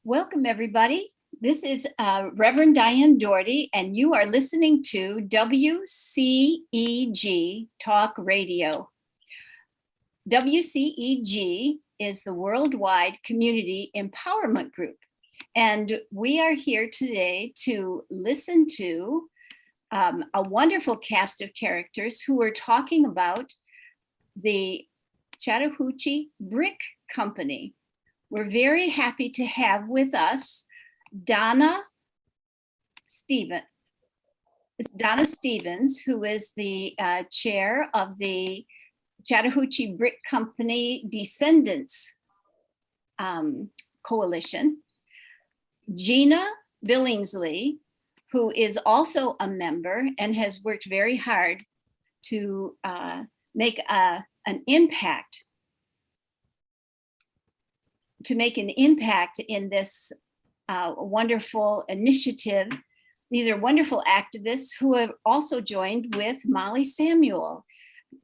Welcome, everybody. This is Reverend Diane Dougherty, and you are listening to WCEG Talk Radio. WCEG is the Worldwide Community Empowerment Group, and we are here today to listen to a wonderful cast of characters who are talking about the Chattahoochee Brick Company. We're very happy to have with us Donna Stephens, who is the chair of the Chattahoochee Brick Company Descendants Coalition. Genia Billingsley, who is also a member and has worked very hard to make an impact in this wonderful initiative. These are wonderful activists who have also joined with Molly Samuel.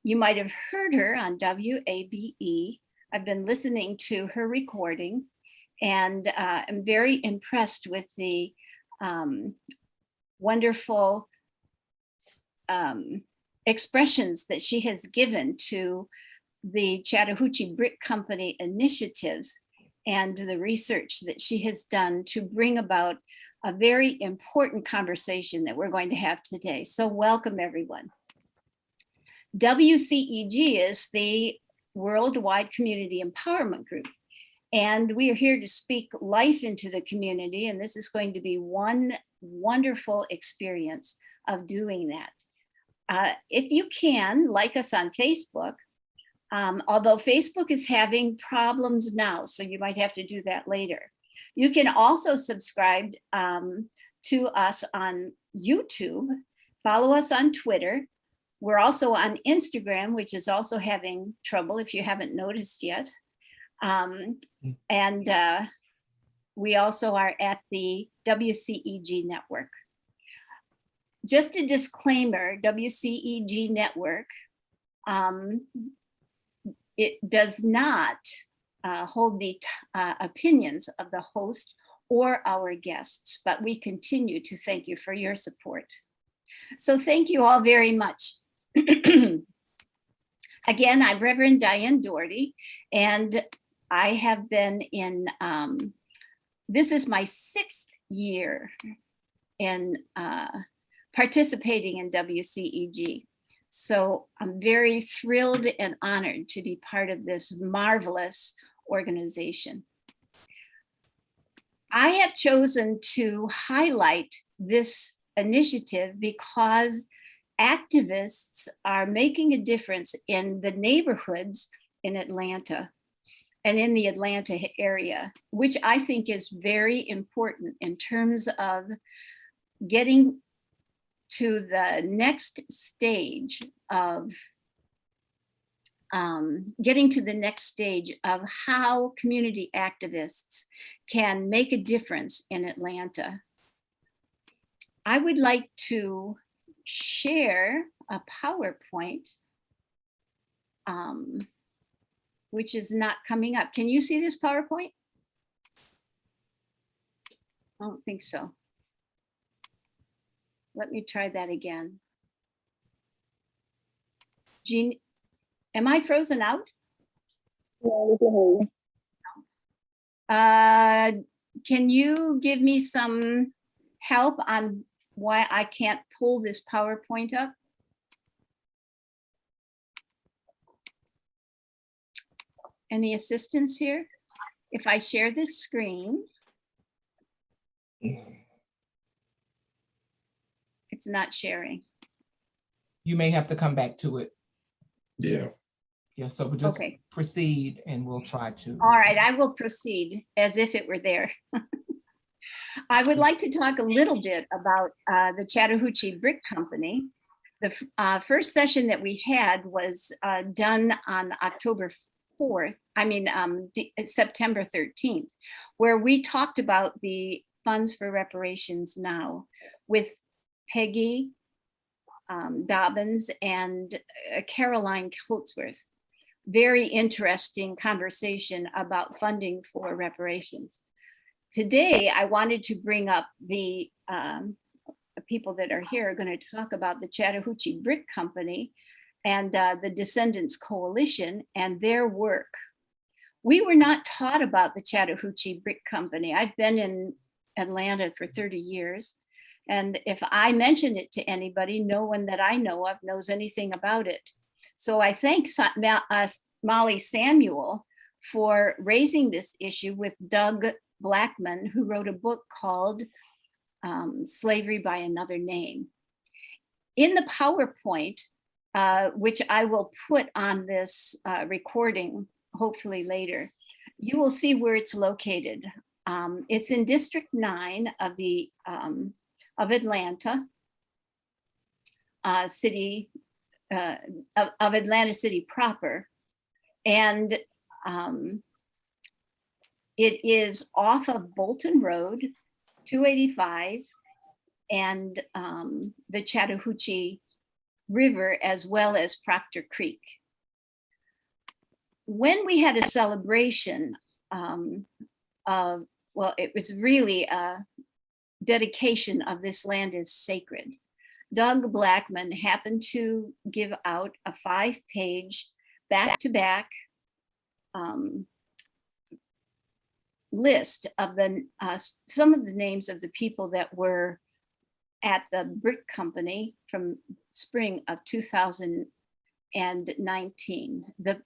You might have heard her on WABE. I've been listening to her recordings, and I'm very impressed with the wonderful expressions that she has given to the Chattahoochee Brick Company initiatives and the research that she has done to bring about a very important conversation that we're going to have today. So welcome, everyone. WCEG is the Worldwide Community Empowerment Group, and we are here to speak life into the community, and this is going to be one wonderful experience of doing that. If you can, like us on Facebook, although Facebook is having problems now, so you might have to do that later. You can also subscribe to us on YouTube, follow us on Twitter. We're also on Instagram, which is also having trouble if you haven't noticed yet. We also are at the WCEG Network. Just a disclaimer, WCEG Network, it does not hold the opinions of the host or our guests, but we continue to thank you for your support. So thank you all very much. Again, I'm Reverend Diane Dougherty, and I have been in, this is my 6th year in participating in WCEG. So I'm very thrilled and honored to be part of this marvelous organization. I have chosen to highlight this initiative because activists are making a difference in the neighborhoods in Atlanta and in the Atlanta area, which I think is very important in terms of getting to the next stage of how community activists can make a difference in Atlanta. I would like to share a PowerPoint, which is not coming up. Can you see this PowerPoint? I don't think so. Let me try that again. Jean, am I frozen out? Yeah, we can hear you. Can you give me some help on why I can't pull this PowerPoint up? Any assistance here? If I share this screen, it's not sharing. You may have to come back to it. Yeah. Yeah, so we'll just Okay. proceed and we'll try to. All right, I will proceed as if it were there. I would like to talk a little bit about the Chattahoochee Brick Company. The first session that we had was done on September 13th, where we talked about the Funds for Reparations Now with Peggy Dobbins and Caroline Holtzworth. Very interesting conversation about funding for reparations. today I wanted to bring up the people that are here are going to talk about the Chattahoochee Brick Company and the Descendants Coalition and their work. We were not taught about the Chattahoochee Brick Company. I've been in Atlanta for 30 years. And if I mention it to anybody, no one that I know of knows anything about it. So I thank Molly Samuel for raising this issue with Doug Blackman, who wrote a book called Slavery by Another Name. In the PowerPoint, which I will put on this recording, hopefully later, you will see where it's located. It's in District 9 of Atlanta city, of Atlanta City proper. And it is off of Bolton Road, 285, and the Chattahoochee River, as well as Proctor Creek. When we had a celebration well, it was really a dedication of this land is sacred. Doug Blackman happened to give out a 5-page back-to-back list of the some of the names of the people that were at the Brick Company from spring of 2019. The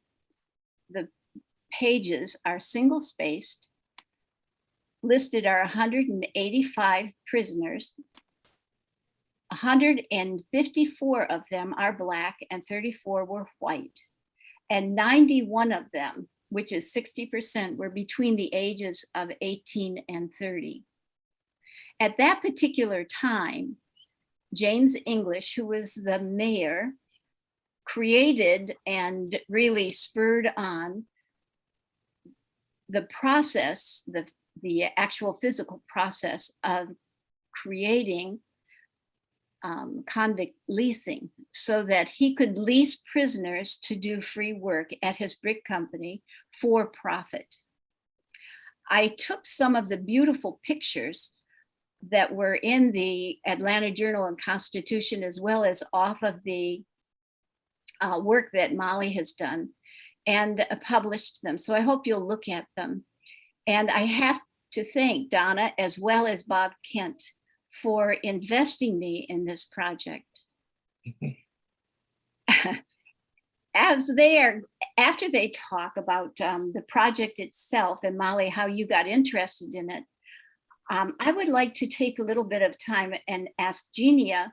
pages are single-spaced. Listed are 185 prisoners. 154 of them are Black and 34 were white. And 91 of them, which is 60%, were between the ages of 18 and 30. At that particular time, James English, who was the mayor, created and really spurred on the process, the actual physical process of creating convict leasing so that he could lease prisoners to do free work at his brick company for profit. I took some of the beautiful pictures that were in the Atlanta Journal and Constitution, as well as off of the work that Molly has done, and published them. So I hope you'll look at them. And I have to thank Donna as well as Bob Kent for investing me in this project. After they talk about the project itself, and Molly, how you got interested in it, I would like to take a little bit of time and ask Genia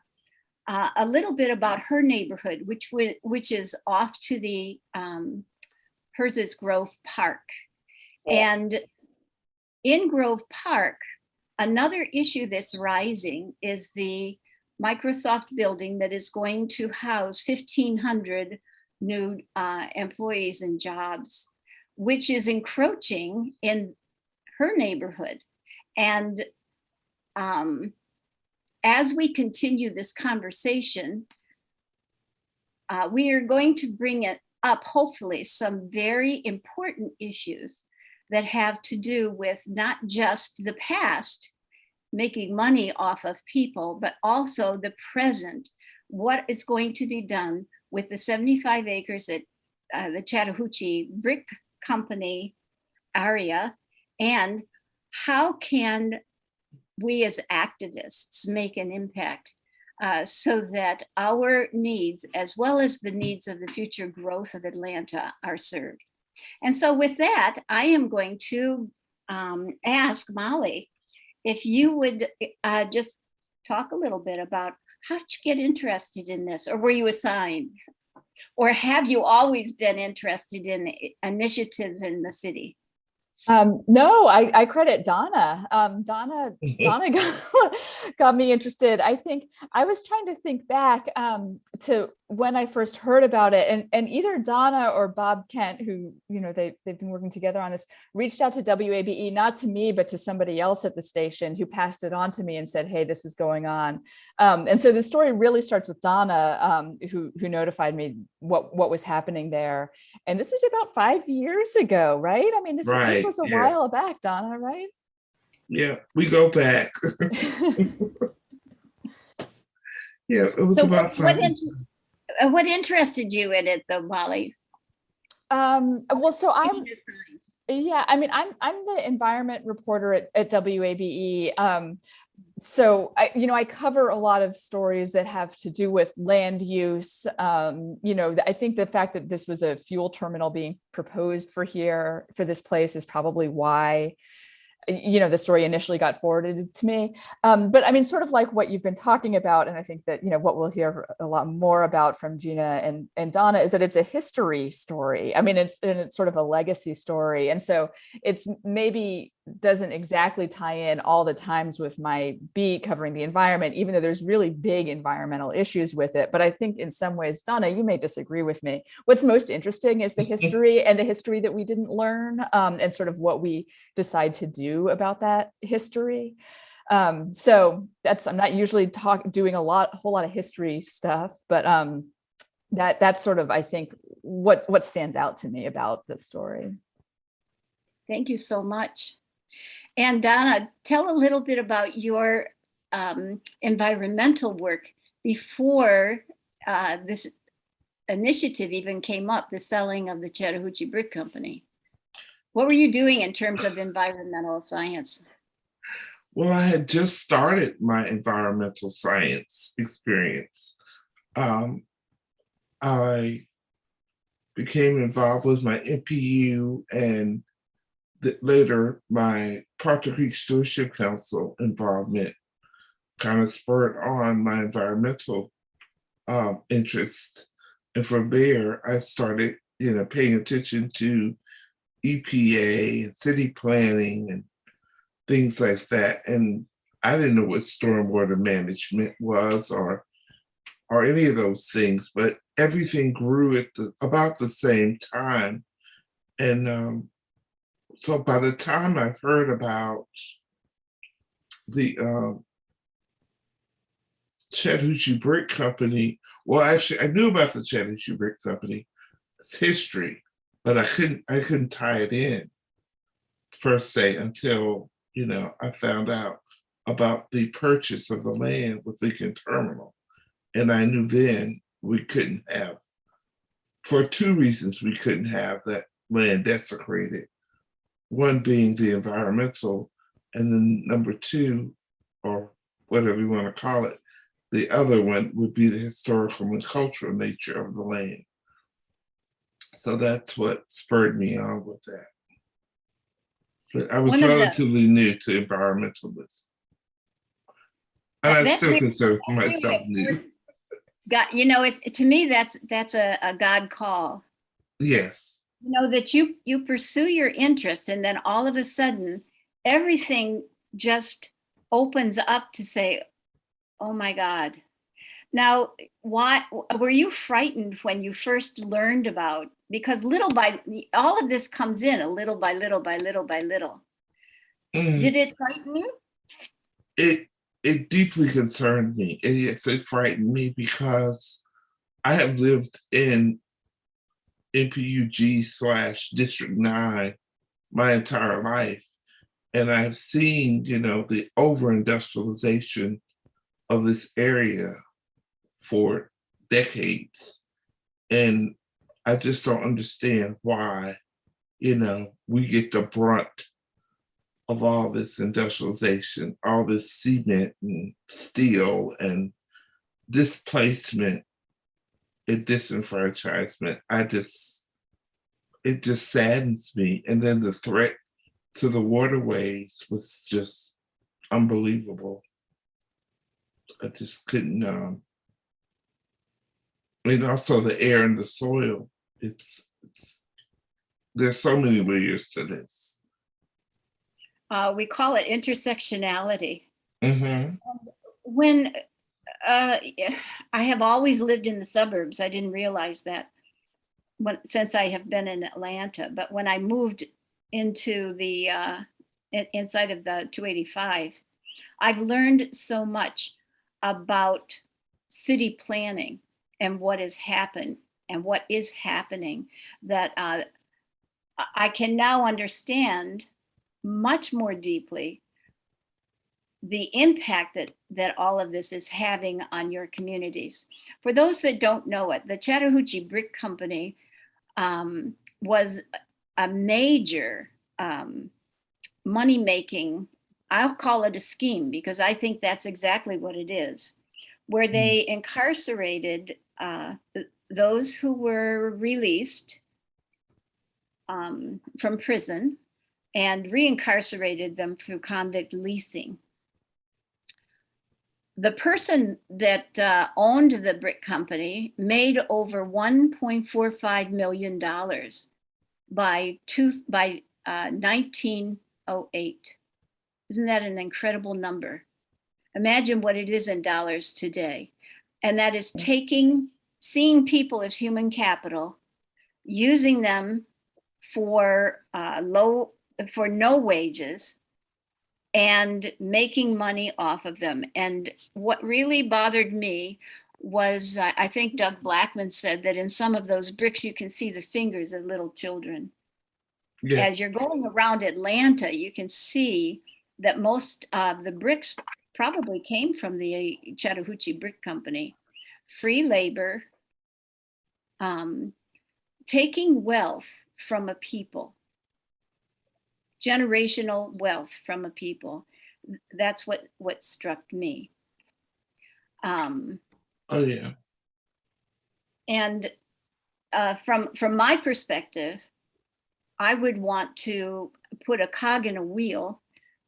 a little bit about her neighborhood, which is off to the hers is Grove Park. And in Grove Park, another issue that's rising is the Microsoft building that is going to house 1,500 new employees and jobs, which is encroaching in her neighborhood. And as we continue this conversation, we are going to bring it up, hopefully, some very important issues that have to do with not just the past, making money off of people, but also the present. What is going to be done with the 75 acres at the Chattahoochee Brick Company area, and how can we as activists make an impact so that our needs, as well as the needs of the future growth of Atlanta, are served. And so with that, I am going to ask Molly if you would just talk a little bit about how did you get interested in this, or were you assigned? Or have you always been interested in initiatives in the city? No, I credit Donna. Donna got me interested. I think I was trying to think back to when I first heard about it, and either Donna or Bob Kent, who, you know, they've been working together on this, reached out to WABE, not to me, but to somebody else at the station who passed it on to me and said, hey, this is going on. And so the story really starts with Donna, who notified me what was happening there. And this was about 5 years ago, right? I mean, this was a while back, Donna, right? Yeah, we go back. Yeah, it was So about what, 5 what interested you in it though, Molly? Well, so I mean, I'm the environment reporter at WABE. So I cover a lot of stories that have to do with land use. I think the fact that this was a fuel terminal being proposed for this place is probably why the story initially got forwarded to me. But I mean, sort of like what you've been talking about, and I think that, what we'll hear a lot more about from Gina and Donna is that it's a history story. I mean, it's sort of a legacy story. And so it's maybe doesn't exactly tie in all the times with my beat covering the environment, even though there's really big environmental issues with it. But I think in some ways, Donna, you may disagree with me. What's most interesting is the history and the history that we didn't learn, and sort of what we decide to do about that history. So I'm not usually doing a whole lot of history stuff, but that's sort of, I think, what stands out to me about this story. Thank you so much. And Donna, tell a little bit about your environmental work before this initiative even came up, the selling of the Chattahoochee Brick Company. What were you doing in terms of environmental science? Well, I had just started my environmental science experience. I became involved with my NPU and later my Parker Creek Stewardship Council involvement kind of spurred on my environmental interest. And from there, I started, paying attention to EPA and city planning and things like that. And I didn't know what stormwater management was or any of those things, but everything grew at about the same time. And so by the time I heard about the Chattahoochee Brick Company, well, actually, I knew about the Chattahoochee Brick Company, its history, but I couldn't tie it in per se until I found out about the purchase of the land with Lincoln Terminal, and I knew then we couldn't have, for two reasons, we couldn't have that land desecrated. One being the environmental, and then number two, or whatever you want to call it, the other one would be the historical and cultural nature of the land. So that's what spurred me on with that. But I was relatively new to environmentalism. And I still consider myself new. To me, that's a God call. Yes. That you pursue your interest, and then all of a sudden, everything just opens up to say, oh my God. Now, why were you frightened when you first learned about, because all of this comes in a little by little by little by little. Did it frighten you? It deeply concerned me. And yes, it frightened me because I have lived in NPUG/District 9 my entire life. And I've seen, the over-industrialization of this area for decades. And I just don't understand why, we get the brunt of all this industrialization, all this cement and steel and displacement and disenfranchisement. It just saddens me. And then the threat to the waterways was just unbelievable. I just couldn't, and also the air and the soil. There's so many layers to this. We call it intersectionality. Mm-hmm. When I have always lived in the suburbs, I didn't realize that since I have been in Atlanta. But when I moved into the inside of the 285, I've learned so much about city planning and what has happened and what is happening that I can now understand much more deeply the impact that all of this is having on your communities. For those that don't know it, the Chattahoochee Brick Company was a major money-making, I'll call it a scheme, because I think that's exactly what it is, where they incarcerated those who were released from prison and reincarcerated them through convict leasing. The person that owned the brick company made over $1.45 million by 1908. Isn't that an incredible number? Imagine what it is in dollars today. And that is seeing people as human capital, using them for no wages, and making money off of them. And what really bothered me was, I think Doug Blackman said that in some of those bricks, you can see the fingers of little children. Yes. As you're going around Atlanta, you can see that most of the bricks probably came from the Chattahoochee Brick Company. Free labor, taking wealth from a people. Generational wealth from a people. That's what struck me. Oh yeah. And from my perspective, I would want to put a cog in a wheel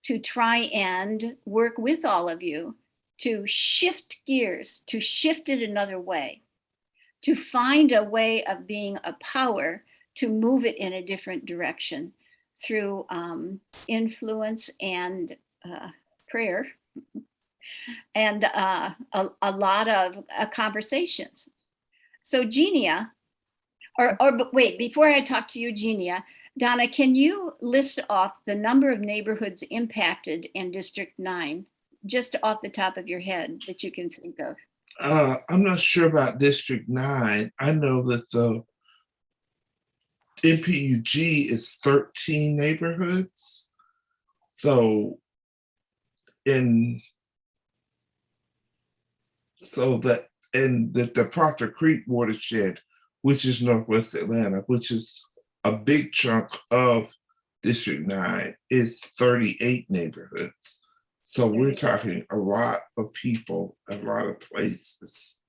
to try and work with all of you to shift gears, to shift it another way, to find a way of being a power to move it in a different direction through influence and prayer and a lot of conversations. So Genia, but wait, before I talk to you, Genia, Donna, can you list off the number of neighborhoods impacted in District 9, just off the top of your head that you can think of? I'm not sure about District 9. I know that the NPUG is 13 neighborhoods. So that the Proctor Creek watershed, which is Northwest Atlanta, which is a big chunk of District 9, is 38 neighborhoods. So we're talking a lot of people, a lot of places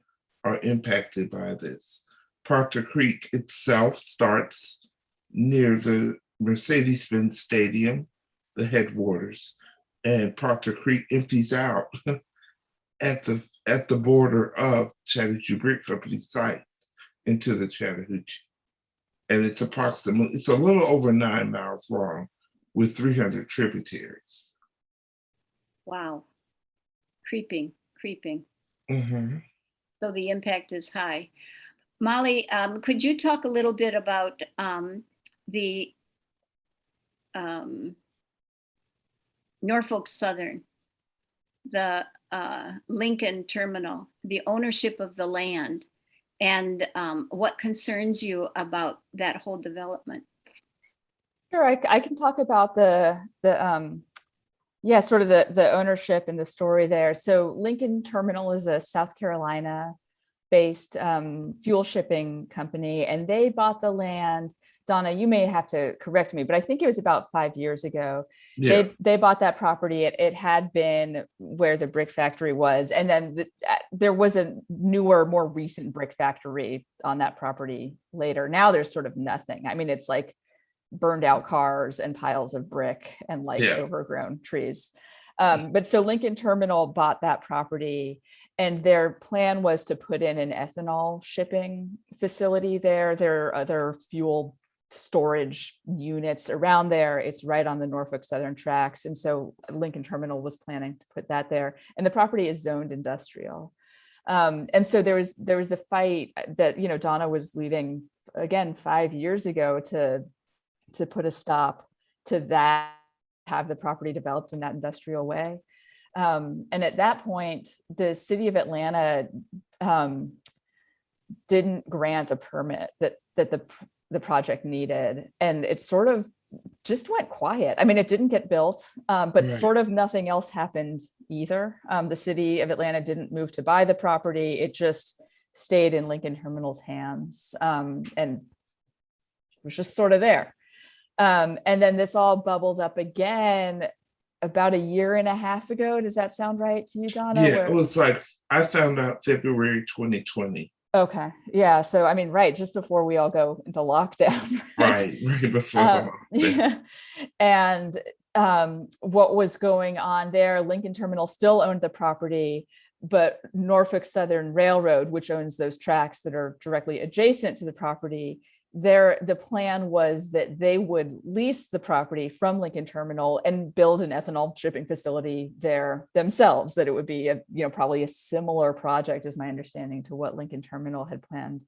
are impacted by this. Proctor Creek itself starts near the Mercedes-Benz Stadium, the headwaters, and Proctor Creek empties out at the border of Chattahoochee Brick Company site into the Chattahoochee. And it's a little over 9 miles long with 300 tributaries. Wow, creeping. Mm-hmm. So the impact is high. Molly, could you talk a little bit about the Norfolk Southern, the Lincoln Terminal, the ownership of the land, and what concerns you about that whole development? Sure, I can talk about the ownership and the story there. So Lincoln Terminal is a South Carolina based fuel shipping company, and they bought the land. Donna, you may have to correct me, but I think it was about 5 years ago. Yeah. They bought that property. It had been where the brick factory was, and then there was a newer, more recent brick factory on that property later. Now there's sort of nothing. I mean, it's like burned out cars and piles of brick and overgrown trees. But so Lincoln Terminal bought that property, and their plan was to put in an ethanol shipping facility there. There are other fuel storage units around there. It's right on the Norfolk Southern tracks. And so Lincoln Terminal was planning to put that there. And the property is zoned industrial. And so there was the fight that, Donna was leading, again, 5 years ago to put a stop to that, have the property developed in that industrial way. And at that point, the city of Atlanta didn't grant a permit that the project needed. And it sort of just went quiet. I mean, it didn't get built, but Right. sort of nothing else happened either. The city of Atlanta didn't move to buy the property. It just stayed in Lincoln Terminal's hands, and was just sort of there. And then this all bubbled up again about a year and a half ago. Does that sound right to you, Donna? Yeah, it was like, I found out February 2020. Okay. Yeah. So, I mean, right, just before we all go into lockdown. Right before the lockdown. Yeah. And what was going on there, Lincoln Terminal still owned the property, but Norfolk Southern Railroad, which owns those tracks that are directly adjacent to the property, the plan was that they would lease the property from Lincoln Terminal and build an ethanol shipping facility there themselves, that it would be probably a similar project, is my understanding, to what Lincoln Terminal had planned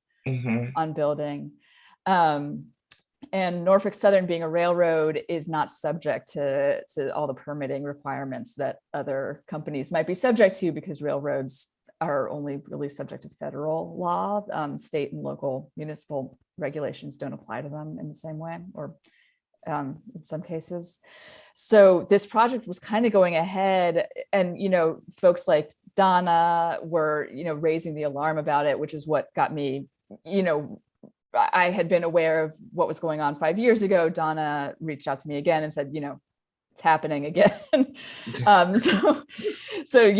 on building. And Norfolk Southern, being a railroad, is not subject to all the permitting requirements that other companies might be subject to, because railroads are only really subject to federal law. State and local municipal regulations don't apply to them in the same way, or in some cases. So this project was kind of going ahead, and folks like Donna were raising the alarm about it, which is what got me, I had been aware of what was going on 5 years ago. Donna reached out to me again and said, it's happening again. So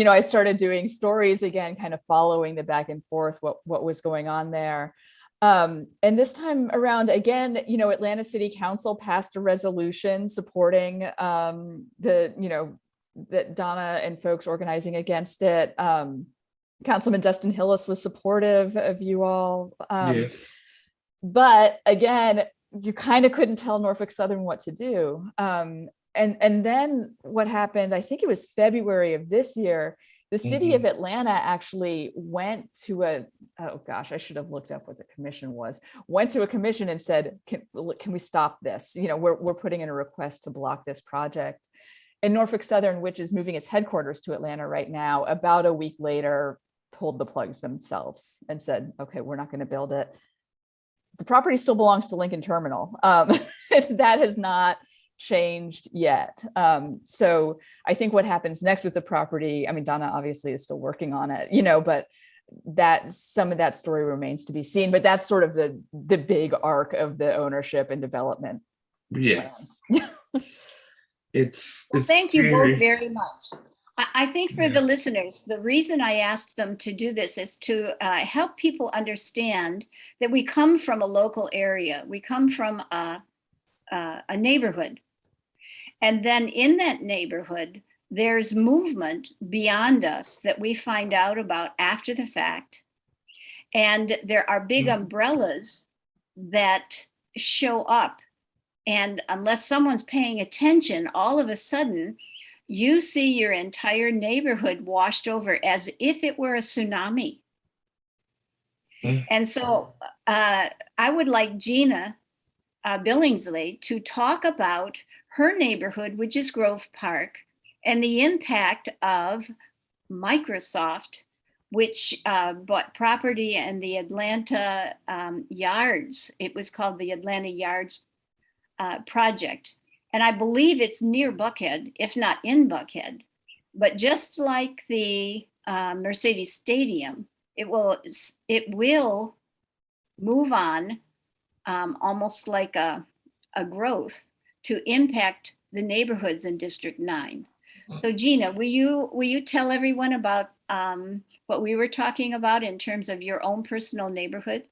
I started doing stories again, kind of following the back and forth, what was going on there. And this time around, again, Atlanta City Council passed a resolution supporting that Donna and folks organizing against it. Councilman Dustin Hillis was supportive of you all. Yes. But again, you kind of couldn't tell Norfolk Southern what to do. And then what happened, I think it was February of this year, the city of Atlanta actually went to I should have looked up what the commission was, went to a commission and said, can we stop this? We're putting in a request to block this project. And Norfolk Southern, which is moving its headquarters to Atlanta right now, about a week later, pulled the plugs themselves and said, okay, we're not going to build it. The property still belongs to Lincoln Terminal. That has not changed yet. So I think what happens next with the property, I mean, Donna obviously is still working on it, but that some of that story remains to be seen. But that's sort of the big arc of the ownership and development. Yes. It's thank you scary. both very much. I think for the listeners, the reason I asked them to do this is to help people understand that we come from a local area. We come from a neighborhood. And then in that neighborhood, there's movement beyond us that we find out about after the fact. And there are big umbrellas that show up. And unless someone's paying attention, all of a sudden, you see your entire neighborhood washed over as if it were a tsunami. And so I would like Gina Billingsley to talk about her neighborhood, which is Grove Park, and the impact of Microsoft, which bought property in the Atlanta Yards. It was called the Atlanta Yards project. And I believe it's near Buckhead, if not in Buckhead. But just like the Mercedes Stadium, it will move on almost like a growth to impact the neighborhoods in District 9. So Gina, will you tell everyone about what we were talking about in terms of your own personal neighborhood?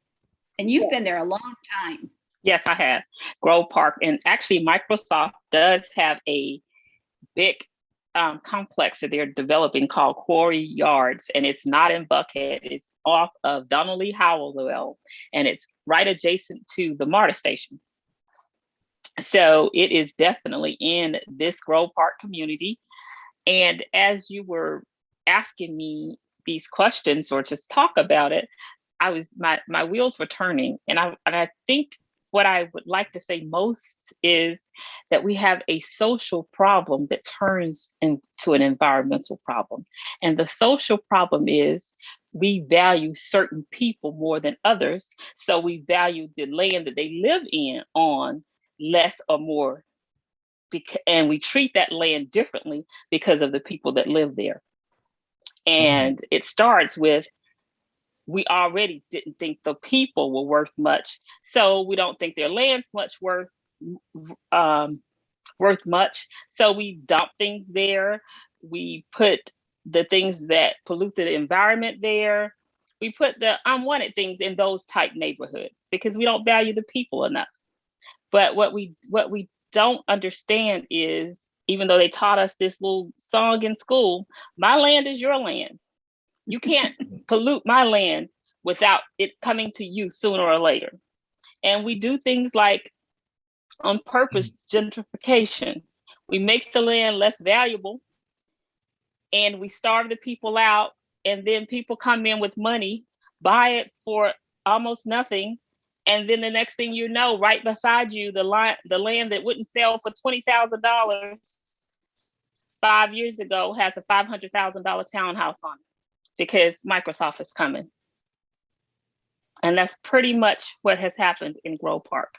And you've been there a long time. Yes, I have. Grove Park. And actually, Microsoft does have a big complex that they're developing called Quarry Yards. And it's not in Buckhead. It's off of Donnelly Howell, and it's right adjacent to the MARTA station. So it is definitely in this Grove Park community. And as you were asking me these questions or just talk about it, my wheels were turning. And I think what I would like to say most is that we have a social problem that turns into an environmental problem. And the social problem is we value certain people more than others. So we value the land that they live in on less or more and we treat that land differently because of the people that live there. And it starts with, we already didn't think the people were worth much, so we don't think their land's worth much. So we dump things there. We put the things that pollute the environment there. We put the unwanted things in those type neighborhoods because we don't value the people enough. But what we don't understand is, even though they taught us this little song in school, my land is your land. You can't pollute my land without it coming to you sooner or later. And we do things like, on purpose, gentrification. We make the land less valuable and we starve the people out, and then people come in with money, buy it for almost nothing. And then the next thing you know, right beside you, the land that wouldn't sell for $20,000 5 years ago has a $500,000 townhouse on it because Microsoft is coming. And that's pretty much what has happened in Grove Park.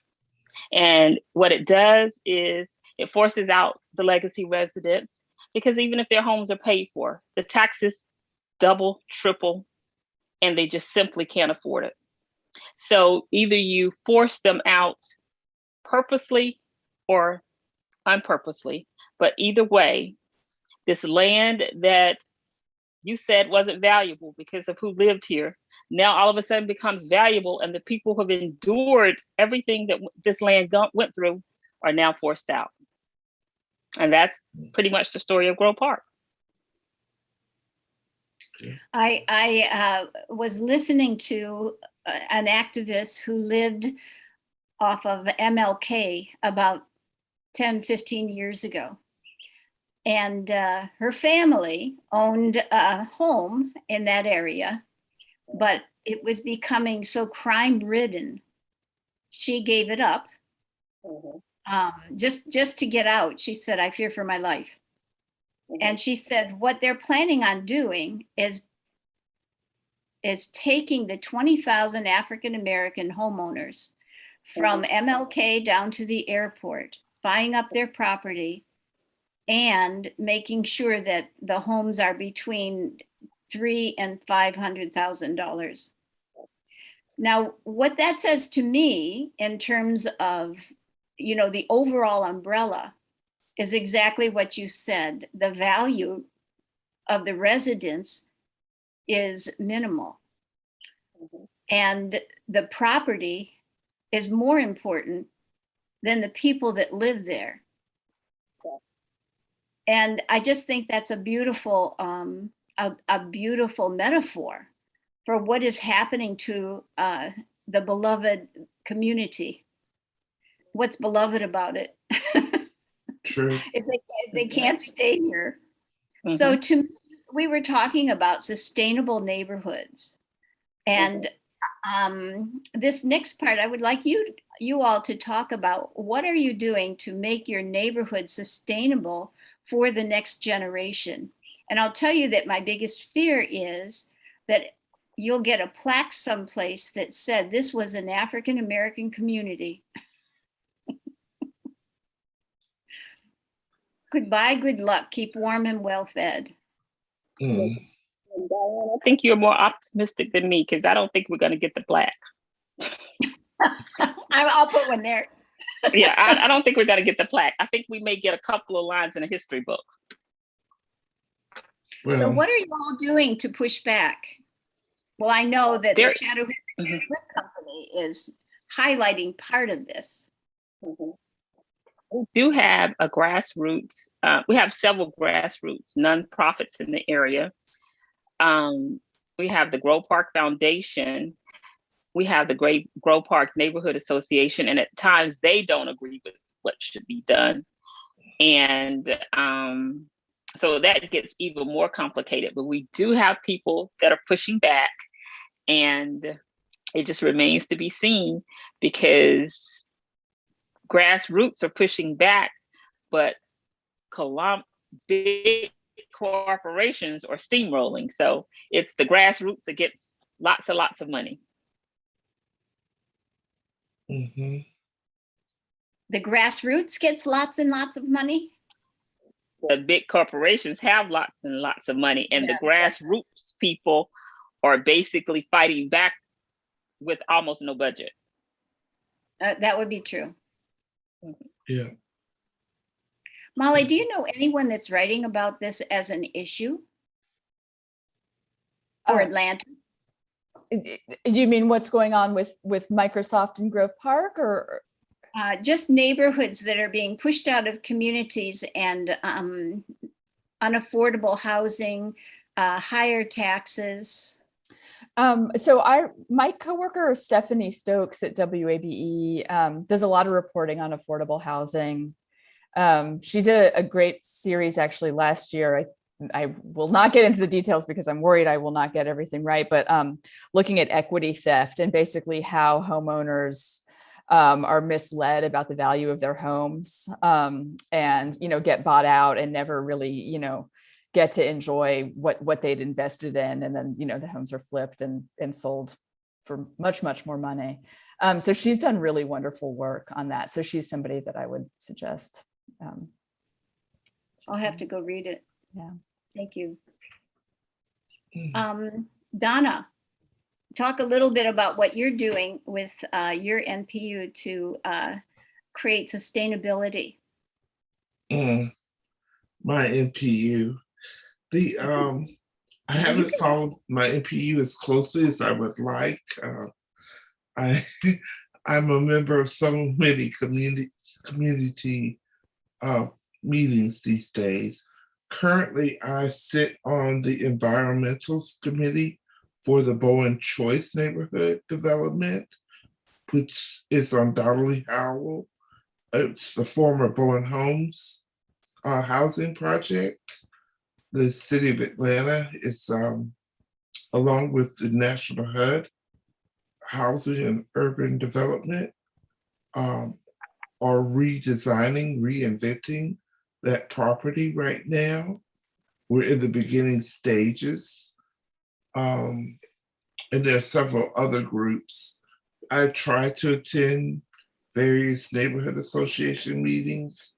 And what it does is it forces out the legacy residents, because even if their homes are paid for, the taxes double, triple, and they just simply can't afford it. So either you force them out purposely or unpurposely, but either way, this land that you said wasn't valuable because of who lived here, now all of a sudden becomes valuable, and the people who have endured everything that this land went through are now forced out. And that's pretty much the story of Grove Park. I was listening to an activist who lived off of MLK about 10, 15 years ago. And her family owned a home in that area, but it was becoming so crime-ridden, she gave it up. Just to get out. She said, I fear for my life. And she said, what they're planning on doing is taking the 20,000 African-American homeowners from MLK down to the airport, buying up their property, and making sure that the homes are between $300,000 and $500,000. Now, what that says to me in terms of, you know, the overall umbrella is exactly what you said. The value of the residents is minimal. And the property is more important than the people that live there. And I just think that's a beautiful metaphor for what is happening to the beloved community. What's beloved about it? True. if they can't stay here. So to me, we were talking about sustainable neighborhoods. And this next part, I would like you all to talk about, what are you doing to make your neighborhood sustainable for the next generation? And I'll tell you that my biggest fear is that you'll get a plaque someplace that said this was an African-American community. Goodbye, good luck, keep warm and well fed. I think you're more optimistic than me, because I don't think we're going to get the plaque. I'll put one there. Yeah, I don't think we're going to get the plaque. I think we may get a couple of lines in a history book. Well, So what are you all doing to push back? Well, I know that the Chattahoochee Brick Company is highlighting part of this. We do have a grassroots, we have several grassroots nonprofits in the area. We have the Grove Park Foundation. We have the Grove Park Neighborhood Association, and at times they don't agree with what should be done. And so that gets even more complicated, but we do have people that are pushing back, and it just remains to be seen, because grassroots are pushing back, but big corporations are steamrolling. So it's the grassroots that gets lots and lots of money. The grassroots gets lots and lots of money? The big corporations have lots and lots of money, and Yeah, the grassroots people are basically fighting back with almost no budget. That would be true. Yeah. Molly, do you know anyone that's writing about this as an issue? Or Atlanta? You mean what's going on with Microsoft in Grove Park, or? Just neighborhoods that are being pushed out of communities, and unaffordable housing, higher taxes. So my coworker Stephanie Stokes at WABE does a lot of reporting on affordable housing. She did a great series actually last year. I will not get into the details because I'm worried I will not get everything right, but looking at equity theft and basically how homeowners are misled about the value of their homes, and get bought out and never really get to enjoy what they'd invested in, and then the homes are flipped and sold for much more money. So she's done really wonderful work on that. So she's somebody that I would suggest. I'll have to go read it. Yeah. Thank you. Donna, talk a little bit about what you're doing with your NPU to create sustainability. My NPU. I haven't followed my NPU as closely as I would like. I'm a member of so many community meetings these days. Currently, I sit on the environmentals committee for the Bowen Choice neighborhood development, which is on Donnelly Howell. It's the former Bowen Homes housing project. The city of Atlanta is, along with the National HUD, Housing and Urban Development, are redesigning, reinventing that property right now. We're in the beginning stages. And there are several other groups. I try to attend various neighborhood association meetings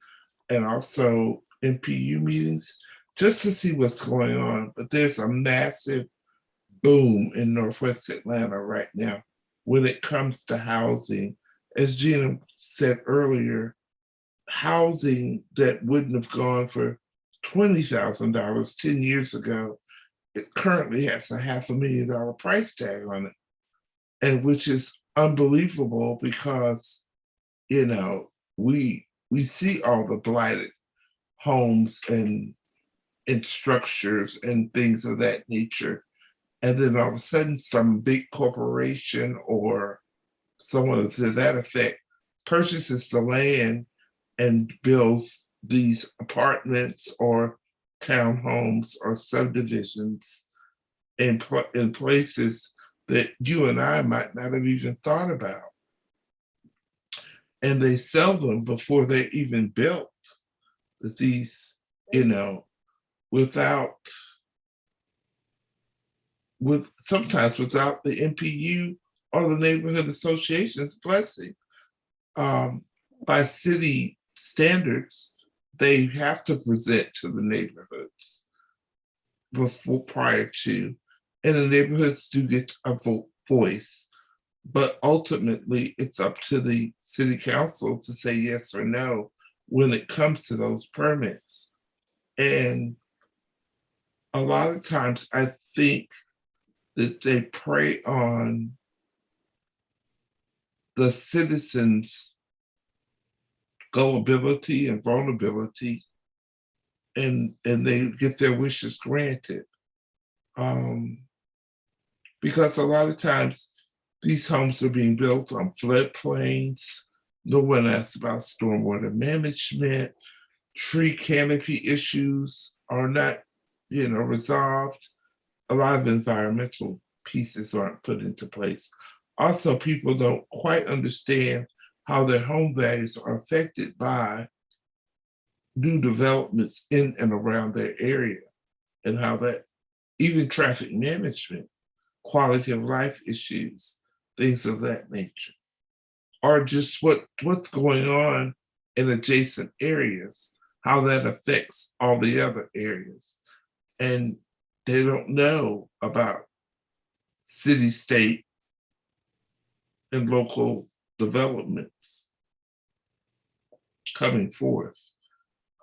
and also NPU meetings just to see what's going on. But there's a massive boom in Northwest Atlanta right now when it comes to housing. As Gina said earlier, housing that wouldn't have gone for $20,000 10 years ago, it currently has a $500,000 price tag on it, and which is unbelievable because, we see all the blighted homes and structures and things of that nature. And then all of a sudden, some big corporation or someone to that effect purchases the land and builds these apartments or townhomes or subdivisions in places that you and I might not have even thought about. And they sell them before they're even built. These, sometimes without the NPU or the neighborhood association's blessing. By city standards, they have to present to the neighborhoods prior to, and the neighborhoods do get a voice. But ultimately, it's up to the city council to say yes or no when it comes to those permits. And a lot of times, I think that they prey on the citizens' gullibility and vulnerability, and they get their wishes granted. Because a lot of times these homes are being built on floodplains. No one asks about stormwater management. Tree canopy issues are not, resolved. A lot of environmental pieces aren't put into place. Also, people don't quite understand how their home values are affected by new developments in and around their area, and how that even traffic management, quality of life issues, things of that nature, are just what's going on in adjacent areas, how that affects all the other areas. And they don't know about city, state, and local developments coming forth.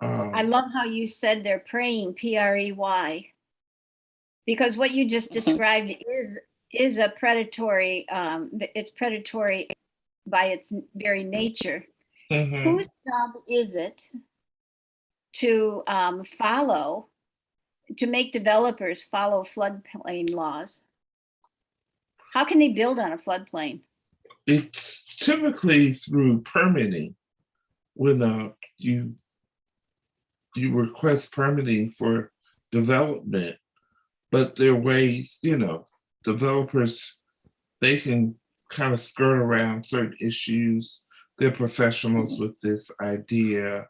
I love how you said they're preying, P-R-E-Y, because what you just described is a predatory, it's predatory by its very nature. Whose job is it to to make developers follow floodplain laws? How can they build on a floodplain? It's typically through permitting. When you request permitting for development, but there are ways, developers, they can kind of skirt around certain issues. They're professionals with this idea.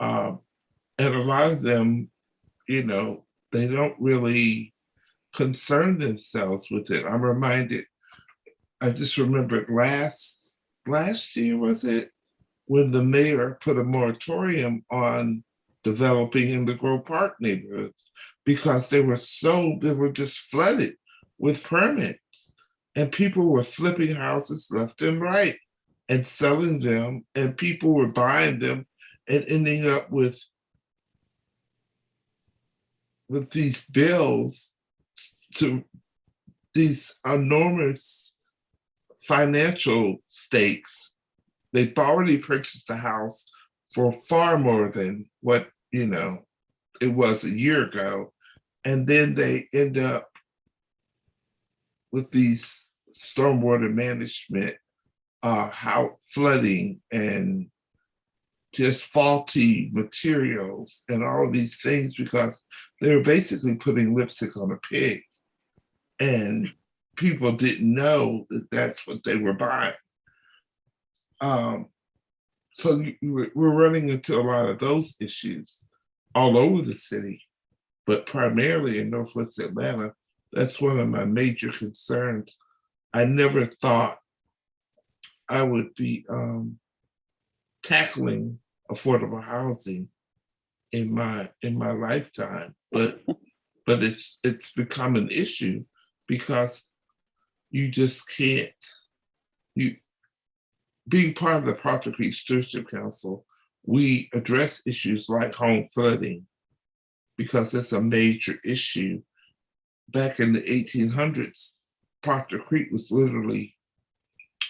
And a lot of them, they don't really concern themselves with it. I'm reminded, I just remembered last year, was it? When the mayor put a moratorium on developing in the Grove Park neighborhoods because they were just flooded with permits, and people were flipping houses left and right and selling them, and people were buying them and ending up with these bills, to these enormous financial stakes. They've already purchased a house for far more than what, it was a year ago. And then they end up with these stormwater management, flooding, and just faulty materials and all of these things, because they were basically putting lipstick on a pig. And people didn't know that that's what they were buying. So we're running into a lot of those issues all over the city, but primarily in Northwest Atlanta. That's one of my major concerns. I never thought I would be tackling affordable housing in my lifetime, but it's become an issue because you just can't. Being part of the Proctor Creek Stewardship Council, we address issues like home flooding because it's a major issue. Back in the 1800s, Proctor Creek was literally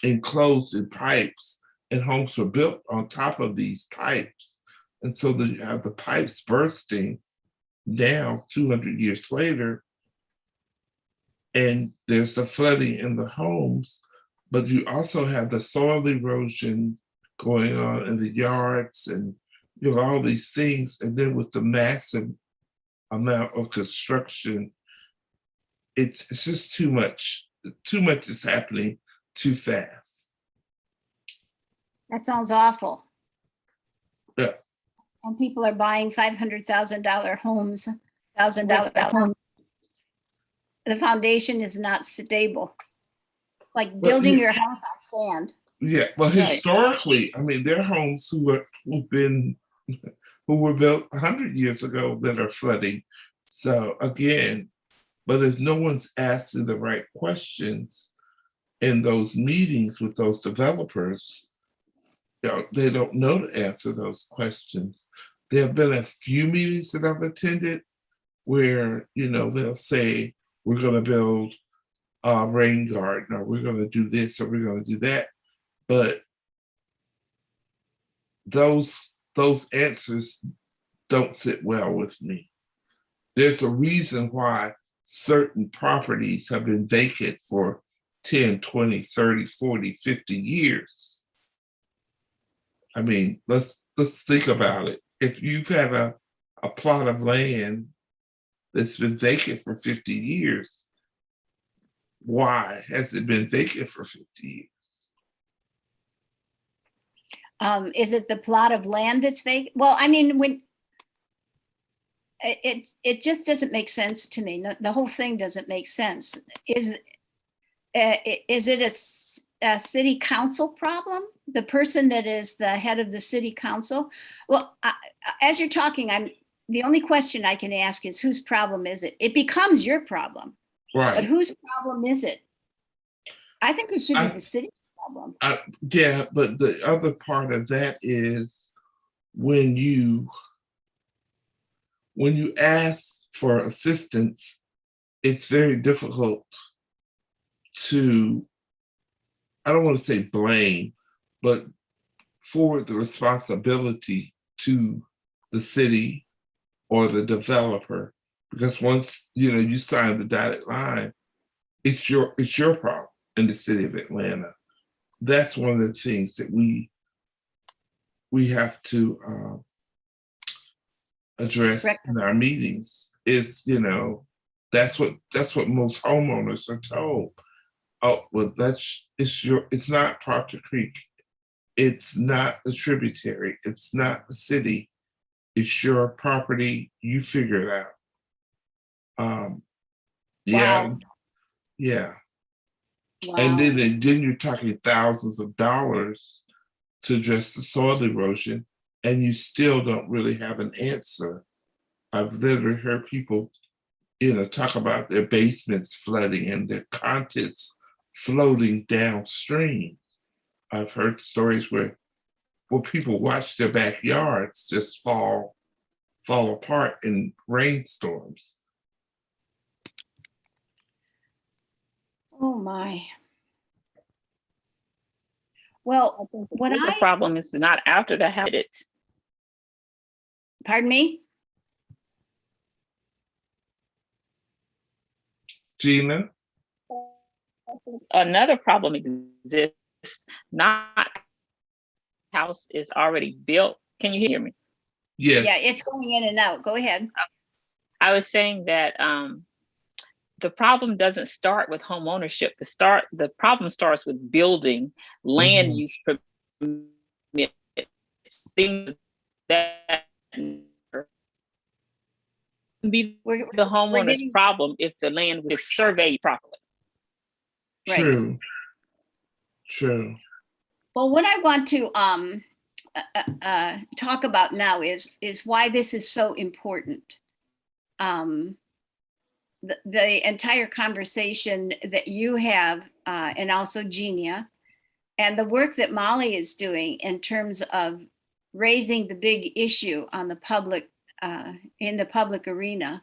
enclosed in pipes, and homes were built on top of these pipes. And so you have the pipes bursting now 200 years later, and there's the flooding in the homes, but you also have the soil erosion going on in the yards, and all these things. And then with the massive amount of construction, it's just too much. Too much is happening too fast. That sounds awful. Yeah. And people are buying $500,000 homes, $1,000 homes. The foundation is not stable. Like building your house on sand. Yeah, well, historically, I mean, there are homes who were built 100 years ago that are flooding. So again, but if no one's asking the right questions in those meetings with those developers, they don't know to answer those questions. There have been a few meetings that I've attended where, they'll say, we're going to build a rain garden, or we're going to do this, or we're going to do that. But those answers don't sit well with me. There's a reason why certain properties have been vacant for 10, 20, 30, 40, 50 years. I mean, let's think about it. If you've had a plot of land that's been vacant for 50 years, why has it been vacant for 50 years? Is it the plot of land that's vacant? Well, I mean, when it just doesn't make sense to me. The whole thing doesn't make sense. Is it a city council problem? The person that is the head of the city council? Well, as you're talking, the only question I can ask is whose problem is it? It becomes your problem, but Right. whose problem is it? I think it should be the city's problem. Yeah, but the other part of that is when you ask for assistance, it's very difficult to, I don't want to say blame, but forward the responsibility to the city or the developer, because once you sign the dotted line, it's your problem in the city of Atlanta. That's one of the things that we have to address in our meetings. Is that's what most homeowners are told. Oh, well, it's not Proctor Creek. It's not the tributary. It's not the city. It's your property. You figure it out. Yeah. Wow. Yeah. Wow. And then you're talking thousands of dollars to address the soil erosion, and you still don't really have an answer. I've literally heard people, talk about their basements flooding and their contents floating downstream. I've heard stories where people watch their backyards just fall apart in rainstorms. Oh my. Well, what the problem is not after the habit. Pardon me? Gina? Another problem exists, not house is already built. Can you hear me? Yes. Yeah, it's going in and out. Go ahead. I was saying that the problem doesn't start with home ownership. The problem starts with building, land use permits, things that be the homeowner's problem if the land is surveyed properly. Right. True. Well, what I want to talk about now is why this is so important. The entire conversation that you have, and also Genia, and the work that Molly is doing in terms of raising the big issue on the public, in the public arena.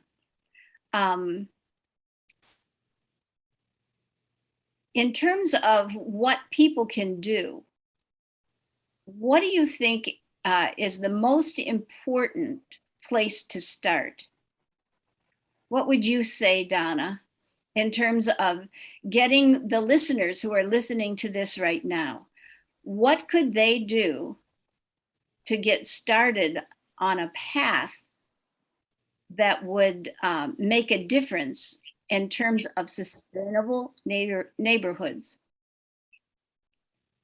In terms of what people can do, what do you think is the most important place to start? What would you say, Donna, in terms of getting the listeners who are listening to this right now? What could they do to get started on a path that would make a difference in terms of sustainable neighborhoods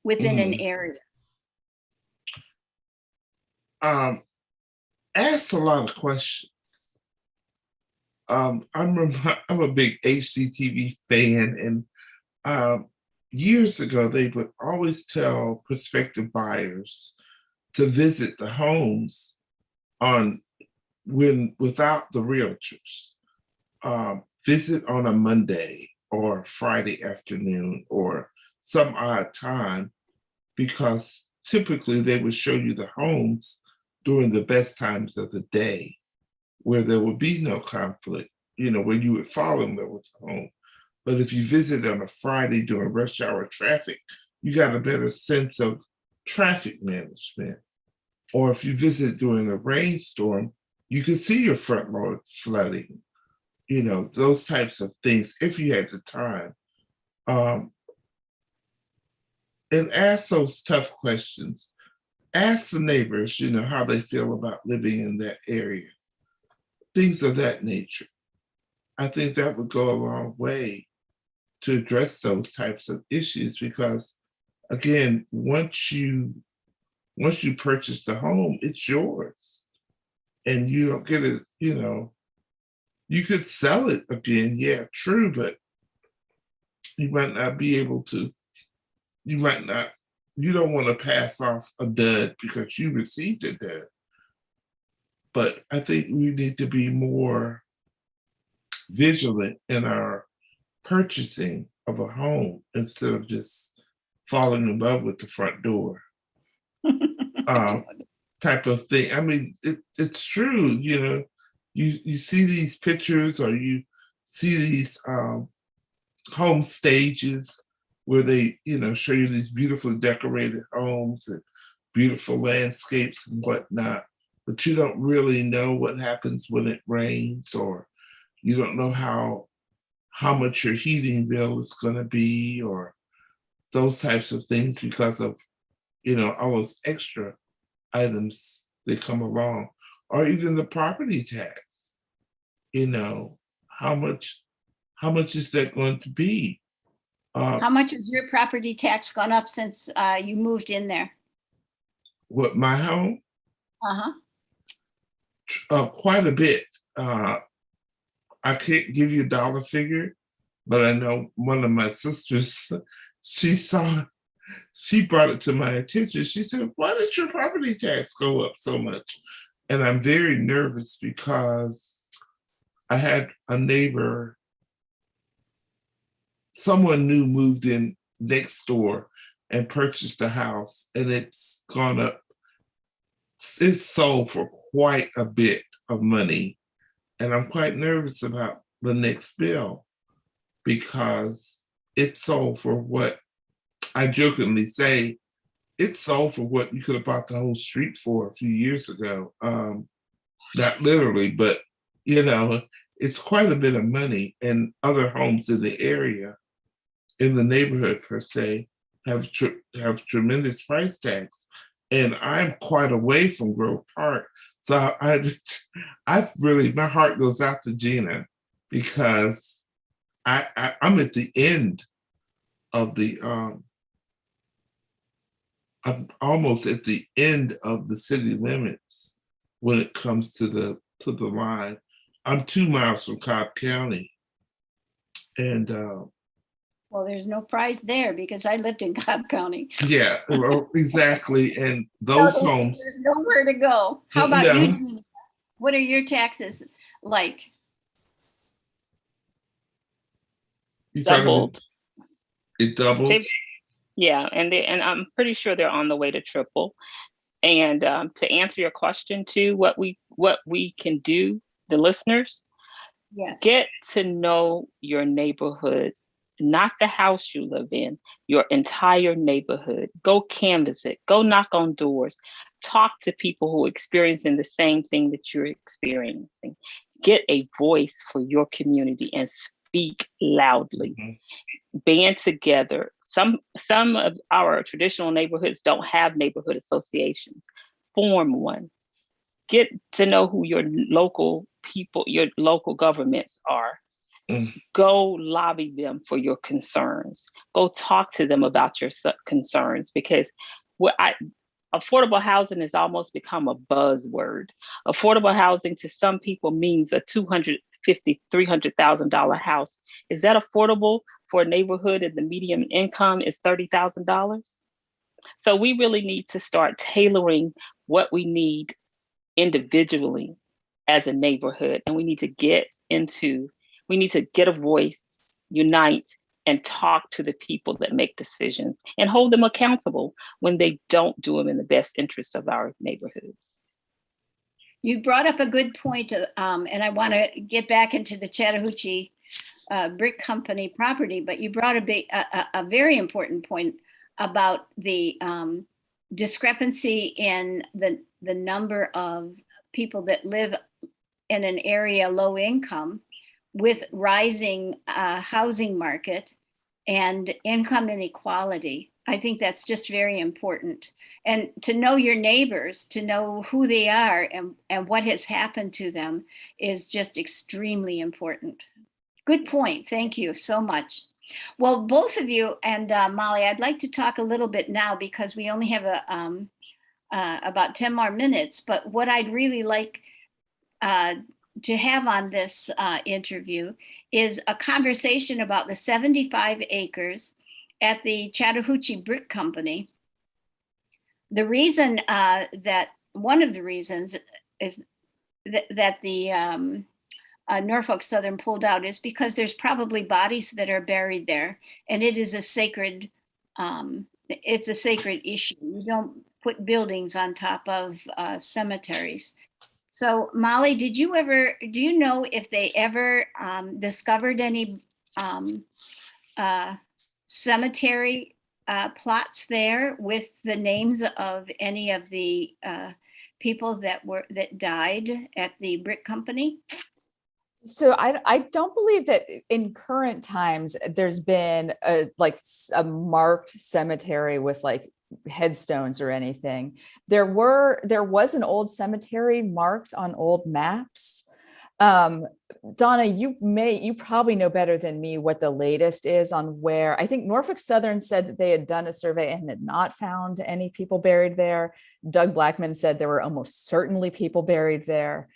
within an area? Asked a lot of questions. I'm a big HGTV fan, and years ago they would always tell prospective buyers to visit the homes without the realtors. Visit on a Monday or Friday afternoon or some odd time, because typically they would show you the homes during the best times of the day, where there would be no conflict, where you would fall in love with the home. But if you visit on a Friday during rush hour traffic, you got a better sense of traffic management. Or if you visit during a rainstorm, you can see your front lawn flooding, those types of things, if you had the time. And ask those tough questions. Ask the neighbors, how they feel about living in that area. Things of that nature. I think that would go a long way to address those types of issues, because again, once you purchase the home, it's yours. And you don't get it, you could sell it again, yeah, true, but you might not be able to you don't want to pass off a dud because you received a dud. But I think we need to be more vigilant in our purchasing of a home instead of just falling in love with the front door type of thing. I mean, it's true, you know, you see these pictures or you see these home stages where they, you know, show you these beautifully decorated homes and beautiful landscapes and whatnot, but you don't really know what happens when it rains, or you don't know how much your heating bill is going to be, or those types of things, because of, you know, all those extra items that come along, or even the property tax. You know, how much is that going to be? How much has your property tax gone up since you moved in there? What, my home? Uh-huh. Quite a bit. I can't give you a dollar figure, but I know one of my sisters, she brought it to my attention. She said, "Why did your property tax go up so much?" And I'm very nervous because I had a neighbor, someone new moved in next door and purchased a house, and it's gone up. It's sold for quite a bit of money. And I'm quite nervous about the next bill because it sold for what I jokingly say, it sold for what you could have bought the whole street for a few years ago. Not literally, but, you know, it's quite a bit of money, and other homes in the area, in the neighborhood per se, have tremendous price tags. And I'm quite away from Grove Park. So I really, my heart goes out to Gina, because I'm at the end of the, I'm almost at the end of the city limits when it comes to the line. I'm 2 miles from Cobb County. And well, there's no prize there because I lived in Cobb County. yeah, well, exactly. And those homes. There's nowhere to go. How about you, Gina? What are your taxes like? Doubled. It doubled? Yeah, and I'm pretty sure they're on the way to triple. And to answer your question too, what we can do, the listeners, yes, get to know your neighborhood, not the house you live in, your entire neighborhood. Go canvass it, go knock on doors, talk to people who are experiencing the same thing that you're experiencing. Get a voice for your community and speak loudly. Mm-hmm. Band together. Some of our traditional neighborhoods don't have neighborhood associations. Form one. Get to know who your local people, your local governments are. Go lobby them for your concerns. Go talk to them about your concerns, because affordable housing has almost become a buzzword. Affordable housing to some people means a $250,000, $300,000 house. Is that affordable for a neighborhood and the median income is $30,000? So we really need to start tailoring what we need individually as a neighborhood. And we need to get a voice, unite, and talk to the people that make decisions and hold them accountable when they don't do them in the best interest of our neighborhoods. You brought up a good point, and I want to get back into the Chattahoochee Brick Company property, but you brought a very important point about the discrepancy in the number of people that live in an area low income with rising housing market and income inequality. I think that's just very important. And to know your neighbors, to know who they are and what has happened to them is just extremely important. Good point. Thank you so much. Well, both of you and Molly, I'd like to talk a little bit now because we only have about 10 more minutes, but what I'd really like to have on this interview is a conversation about the 75 acres at the Chattahoochee Brick Company, the reason one of the reasons is that the Norfolk Southern pulled out is because there's probably bodies that are buried there, and it is a sacred, it's a sacred issue. You don't put buildings on top of cemeteries. So Molly, do you know if they ever discovered any cemetery plots there with the names of any of the people that died at the brick company? So I don't believe that in current times there's been a marked cemetery with like headstones or anything. There was an old cemetery marked on old maps. Donna, you probably know better than me what the latest is on where. I think Norfolk Southern said that they had done a survey and had not found any people buried there. Doug Blackman said there were almost certainly people buried there.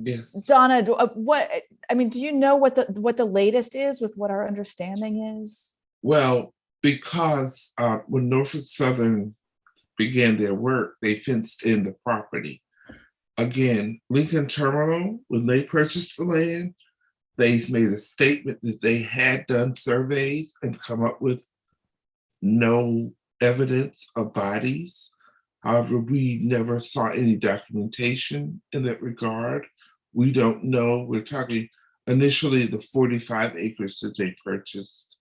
Yes. Donna, do you know what the latest is with what our understanding is? Well, because when Norfolk Southern began their work, they fenced in the property. Again, Lincoln Terminal, when they purchased the land, they made a statement that they had done surveys and come up with no evidence of bodies. However, we never saw any documentation in that regard. We don't know. We're talking initially the 45 acres that they purchased.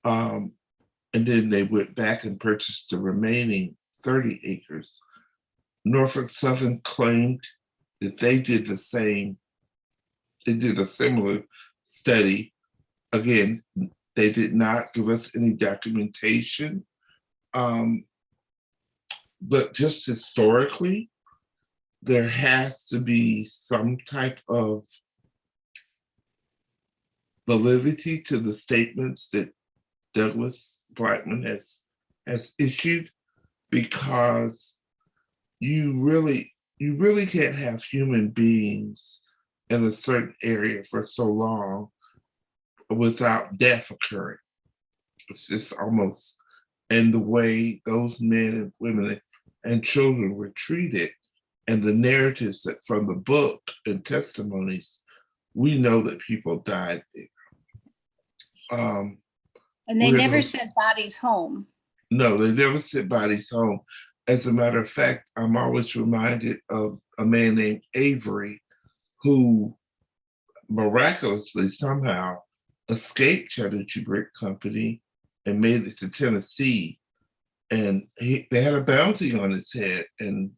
And then they went back and purchased the remaining 30 acres. Norfolk Southern claimed that they did the same. They did a similar study. Again, they did not give us any documentation. But just historically, there has to be some type of validity to the statements that Douglas Blackman has issued, because you really can't have human beings in a certain area for so long without death occurring. It's just almost, and the way those men and women and children were treated, and the narratives that from the book and testimonies, we know that people died there. And they never sent bodies home. No, they never sent bodies home. As a matter of fact, I'm always reminded of a man named Avery, who miraculously somehow escaped Chattahoochee Brick Company and made it to Tennessee. And they had a bounty on his head. And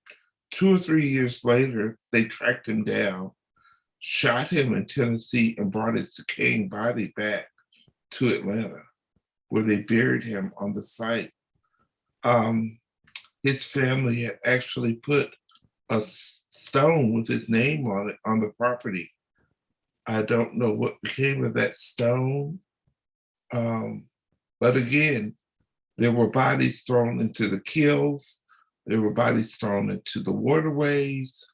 2 or 3 years later, they tracked him down, shot him in Tennessee, and brought his decaying body back to Atlanta, where they buried him on the site. His family had actually put a stone with his name on it on the property. I don't know what became of that stone. But again, there were bodies thrown into the kilns, there were bodies thrown into the waterways,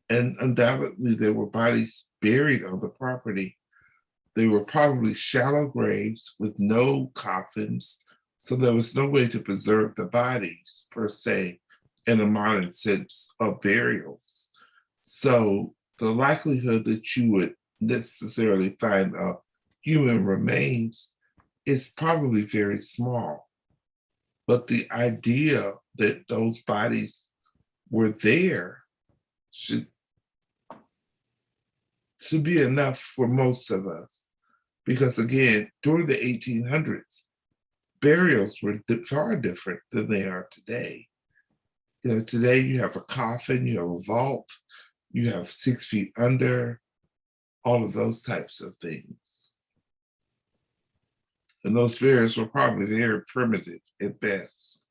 and undoubtedly there were bodies buried on the property. They were probably shallow graves with no coffins, so there was no way to preserve the bodies per se in a modern sense of burials. So the likelihood that you would necessarily find human remains is probably very small. But the idea that those bodies were there should be enough for most of us. Because again, during the 1800s, burials were far different than they are today. You know, today you have a coffin, you have a vault, you have 6 feet under, all of those types of things. And those burials were probably very primitive at best.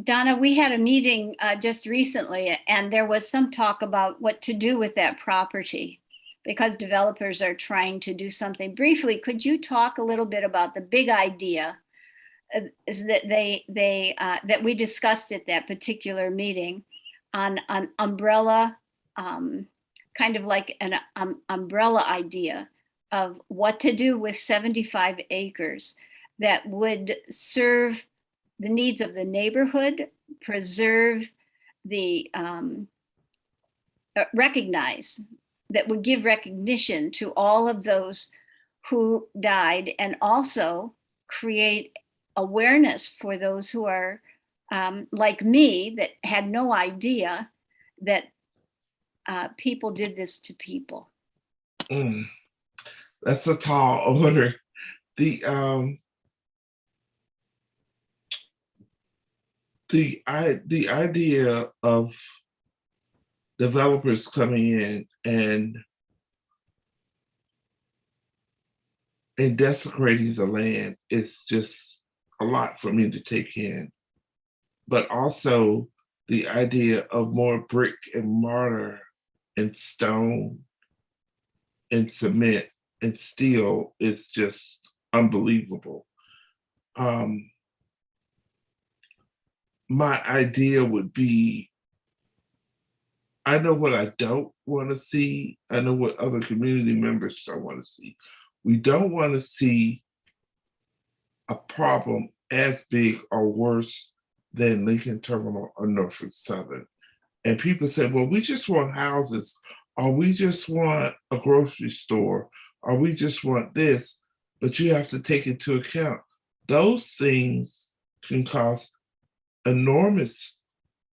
Donna, we had a meeting just recently, and there was some talk about what to do with that property, because developers are trying to do something. Briefly, could you talk a little bit about the big idea is that that we discussed at that particular meeting on an umbrella, kind of like an umbrella idea of what to do with 75 acres that would serve the needs of the neighborhood, preserve the, recognize, that would give recognition to all of those who died, and also create awareness for those who are like me, that had no idea that people did this to people. That's a tall order. The idea of developers coming in and desecrating the land is just a lot for me to take in. But also the idea of more brick and mortar and stone and cement and steel is just unbelievable. My idea would be, I know what I don't want to see. I know what other community members don't want to see. We don't want to see a problem as big or worse than Lincoln Terminal or Norfolk Southern. And people say, well, we just want houses, or we just want a grocery store, or we just want this. But you have to take into account those things can cause enormous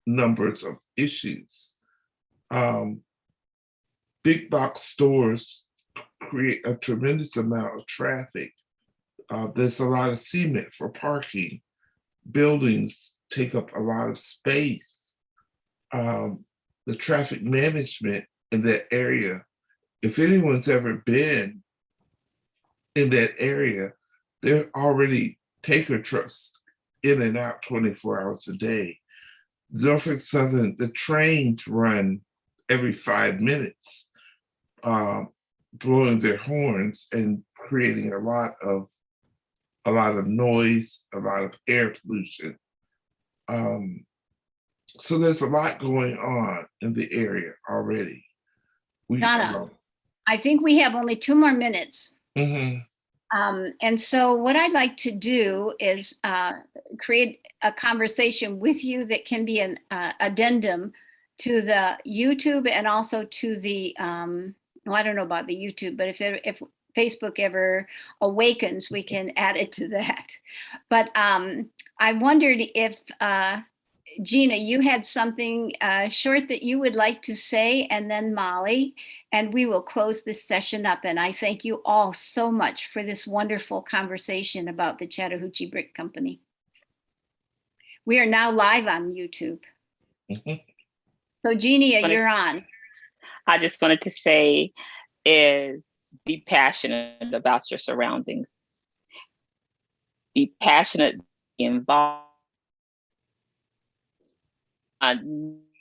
numbers of issues. Big box stores create a tremendous amount of traffic. There's a lot of cement for parking. Buildings take up a lot of space. The traffic management in that area, if anyone's ever been in that area, they're already taker trucks in and out 24 hours a day. Norfolk Southern, the trains run every 5 minutes, blowing their horns and creating a lot of noise, a lot of air pollution. So there's a lot going on in the area already. Donna, I think we have only 2 more minutes. Mm-hmm. And so what I'd like to do is create a conversation with you that can be an addendum to the YouTube, and also to the, well, I don't know about the YouTube, but if Facebook ever awakens, we can add it to that. But I wondered if, Gina, you had something short that you would like to say, and then Molly, and we will close this session up. And I thank you all so much for this wonderful conversation about the Chattahoochee Brick Company. We are now live on YouTube. Mm-hmm. So Genia, you're on. I just wanted to say is be passionate about your surroundings. Be passionate, be involved.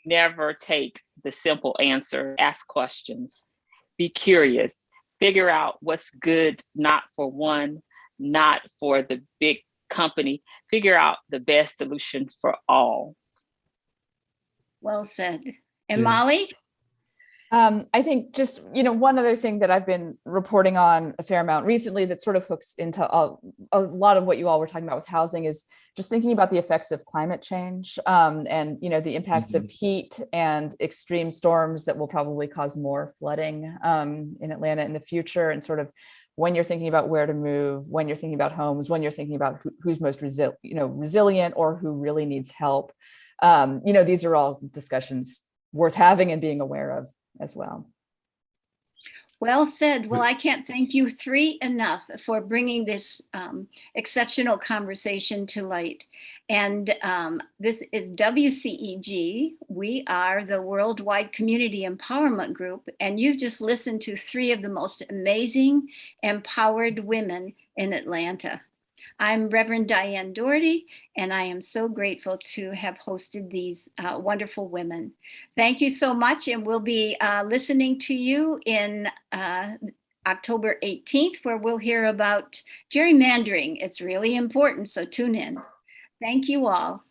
Never take the simple answer, ask questions, be curious, figure out what's good, not for one, not for the big company, figure out the best solution for all. Well said. And Molly? I think just, one other thing that I've been reporting on a fair amount recently that sort of hooks into a lot of what you all were talking about with housing is just thinking about the effects of climate change and, the impacts of heat and extreme storms that will probably cause more flooding in Atlanta in the future. And sort of when you're thinking about where to move, when you're thinking about homes, when you're thinking about who's most resilient or who really needs help. These are all discussions worth having and being aware of as well. Well said. Well, I can't thank you three enough for bringing this exceptional conversation to light. And this is WCEG. We are the Worldwide Community Empowerment Group, and you've just listened to three of the most amazing, empowered women in Atlanta. I'm Reverend Diane Dougherty, and I am so grateful to have hosted these wonderful women. Thank you so much, and we'll be listening to you in October 18th, where we'll hear about gerrymandering. It's really important, so tune in. Thank you all.